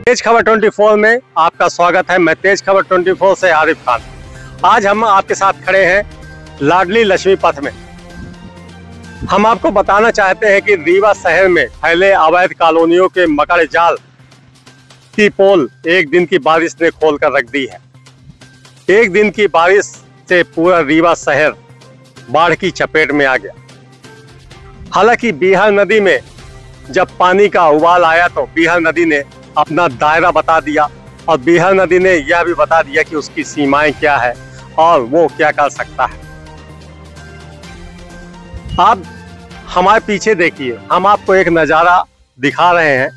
तेज खबर 24 में आपका स्वागत है। मैं तेज खबर 24 से आरिफ खान। आज हम आपके साथ खड़े हैं लाडली लक्ष्मी पथ में। हम आपको बताना चाहते हैं कि रीवा शहर में फैले अवैध कॉलोनियों के मकड़ जाल की पोल एक दिन की बारिश ने खोल कर रख दी है। एक दिन की बारिश से पूरा रीवा शहर बाढ़ की चपेट में आ गया। हालांकि बिहार नदी में जब पानी का उबाल आया तो बिहार नदी ने अपना दायरा बता दिया और बिहार नदी ने यह भी बता दिया कि उसकी सीमाएं क्या है और वो क्या कर सकता है। आप हमारे पीछे देखिए, हम आपको एक नज़ारा दिखा रहे हैं।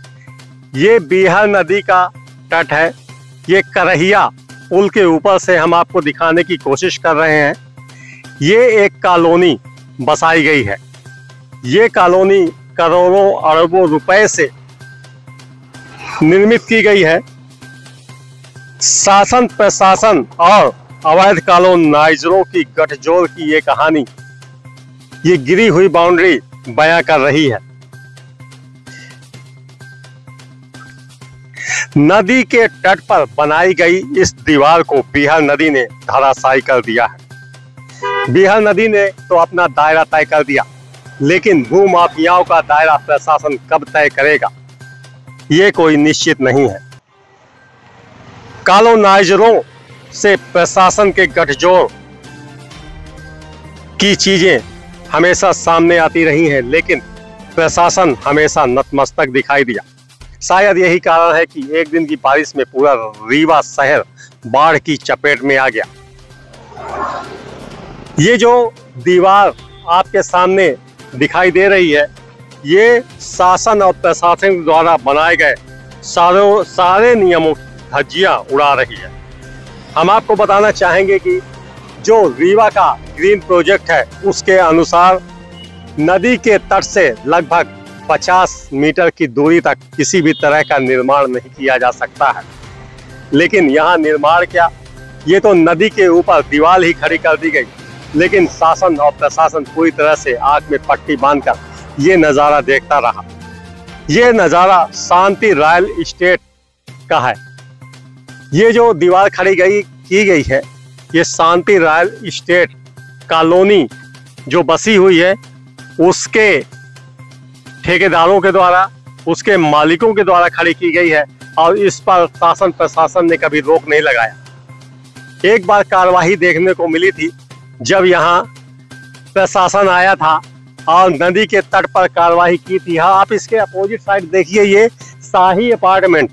ये बिहार नदी का तट है। ये करहिया पुल के ऊपर से हम आपको दिखाने की कोशिश कर रहे हैं। ये एक कॉलोनी बसाई गई है। ये कॉलोनी करोड़ों अरबों रुपए से निर्मित की गई है। शासन प्रशासन और अवैध कॉलोनाइजरों की गठजोड़ की ये कहानी, ये गिरी हुई बाउंड्री बयां कर रही है। नदी के तट पर बनाई गई इस दीवार को बिहार नदी ने धराशायी कर दिया है। बिहार नदी ने तो अपना दायरा तय कर दिया, लेकिन भूमाफियाओं का दायरा प्रशासन कब तय करेगा, ये कोई निश्चित नहीं है। कॉलोनाइजरों से प्रशासन के गठजोड़ की चीजें हमेशा सामने आती रही हैं, लेकिन प्रशासन हमेशा नतमस्तक दिखाई दिया। शायद यही कारण है कि एक दिन की बारिश में पूरा रीवा शहर बाढ़ की चपेट में आ गया। ये जो दीवार आपके सामने दिखाई दे रही है, ये शासन और प्रशासन द्वारा बनाए गए सारे नियमों की धज्जियां उड़ा रही है। हम आपको बताना चाहेंगे कि जो रीवा का ग्रीन प्रोजेक्ट है, उसके अनुसार नदी के तट से लगभग 50 मीटर की दूरी तक किसी भी तरह का निर्माण नहीं किया जा सकता है। लेकिन यहाँ निर्माण क्या, ये तो नदी के ऊपर दीवार ही खड़ी कर दी गई, लेकिन शासन और प्रशासन पूरी तरह से आंख में पट्टी बांधकर ये नज़ारा देखता रहा। ये नज़ारा शांति रॉयल इस्टेट का है। ये जो दीवार खड़ी की गई है, ये शांति रॉयल इस्टेट कॉलोनी जो बसी हुई है, उसके ठेकेदारों के द्वारा, उसके मालिकों के द्वारा खड़ी की गई है और इस पर शासन प्रशासन ने कभी रोक नहीं लगाया। एक बार कार्रवाई देखने को मिली थी जब यहाँ प्रशासन आया था और नदी के तट पर कार्रवाई की थी। हाँ, आप इसके अपोजिट साइड देखिए, ये शाही अपार्टमेंट,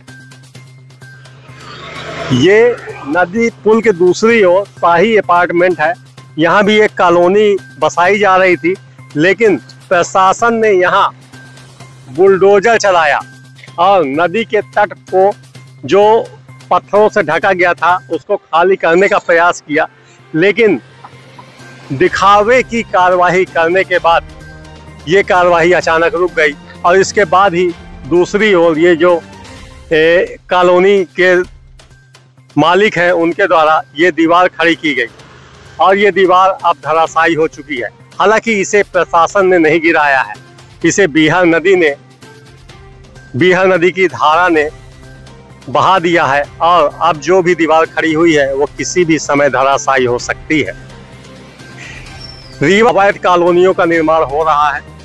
ये नदी पुल के दूसरी ओर शाही अपार्टमेंट है। यहाँ भी एक कॉलोनी बसाई जा रही थी, लेकिन प्रशासन ने यहाँ बुलडोजर चलाया और नदी के तट को जो पत्थरों से ढका गया था उसको खाली करने का प्रयास किया, लेकिन दिखावे की कार्रवाई करने के बाद ये कार्रवाई अचानक रुक गई और इसके बाद ही दूसरी ओर ये जो कॉलोनी के मालिक हैं उनके द्वारा ये दीवार खड़ी की गई और ये दीवार अब धराशायी हो चुकी है। हालांकि इसे प्रशासन ने नहीं गिराया है, इसे बिहार नदी की धारा ने बहा दिया है और अब जो भी दीवार खड़ी हुई है वो किसी भी समय धराशायी हो सकती है। रीवा अवैध कॉलोनियों का निर्माण हो रहा है।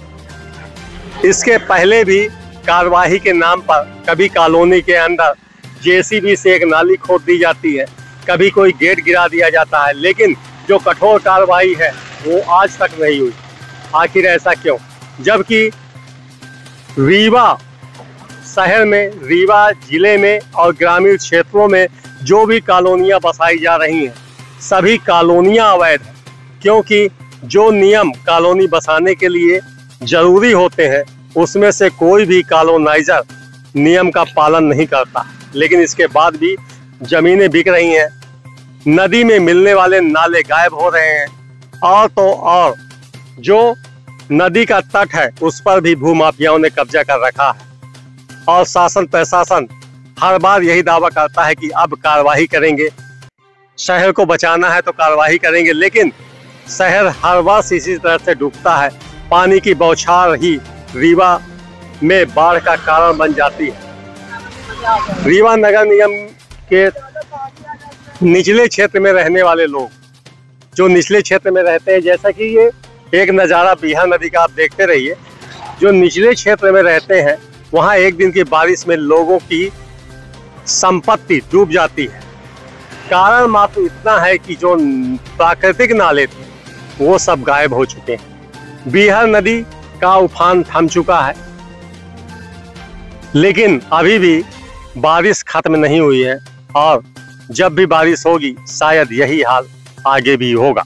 इसके पहले भी कार्यवाही के नाम पर कभी कॉलोनी के अंदर जेसीबी से एक नाली खोद दी जाती है, कभी कोई गेट गिरा दिया जाता है, लेकिन जो कठोर कार्रवाई है वो आज तक नहीं हुई। आखिर ऐसा क्यों? जबकि रीवा शहर में, रीवा जिले में और ग्रामीण क्षेत्रों में जो भी कॉलोनियां बसाई जा रही हैं, सभी कॉलोनियां अवैध हैं, क्योंकि जो नियम कॉलोनी बसाने के लिए जरूरी होते हैं उसमें से कोई भी कॉलोनाइजर नियम का पालन नहीं करता। लेकिन इसके बाद भी जमीनें बिक रही हैं, नदी में मिलने वाले नाले गायब हो रहे हैं और तो और जो नदी का तट है उस पर भी भूमाफियाओं ने कब्जा कर रखा है और शासन प्रशासन हर बार यही दावा करता है कि अब कार्रवाई करेंगे, शहर को बचाना है तो कार्रवाई करेंगे, लेकिन शहर हर वर्ष इसी तरह से डूबता है। पानी की बौछार ही रीवा में बाढ़ का कारण बन जाती है। रीवा नगर निगम के निचले क्षेत्र में रहने वाले लोग, जो निचले क्षेत्र में रहते हैं, जैसा कि ये एक नज़ारा बिहार नदी का आप देखते रहिए, जो निचले क्षेत्र में रहते हैं वहाँ एक दिन की बारिश में लोगों की संपत्ति डूब जाती है। कारण मात्र इतना है कि जो प्राकृतिक नाले थे वो सब गायब हो चुके हैं। बिहार नदी का उफान थम चुका है, लेकिन अभी भी बारिश खत्म नहीं हुई है और जब भी बारिश होगी शायद यही हाल आगे भी होगा।